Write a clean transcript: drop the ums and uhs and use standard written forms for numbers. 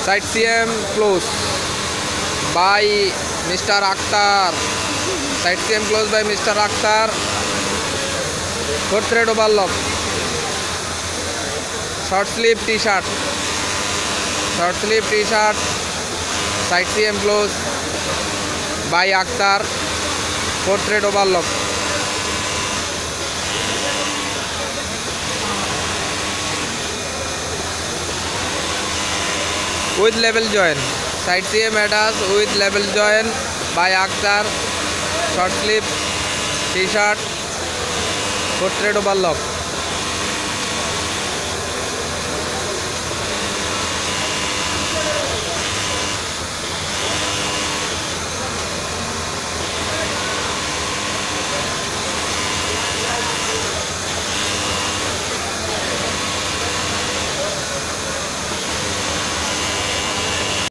Side CM close by Mr. Akhtar. Side CM close by Mr. Akhtar. 4th thread overlock. Short sleeve t-shirt. Short sleeve t-shirt. Side CM close by Akhtar. 4th thread overlock. With level join. Side CM attach with level join by Akhtar. Short sleeve t-shirt. 4th thread overlock.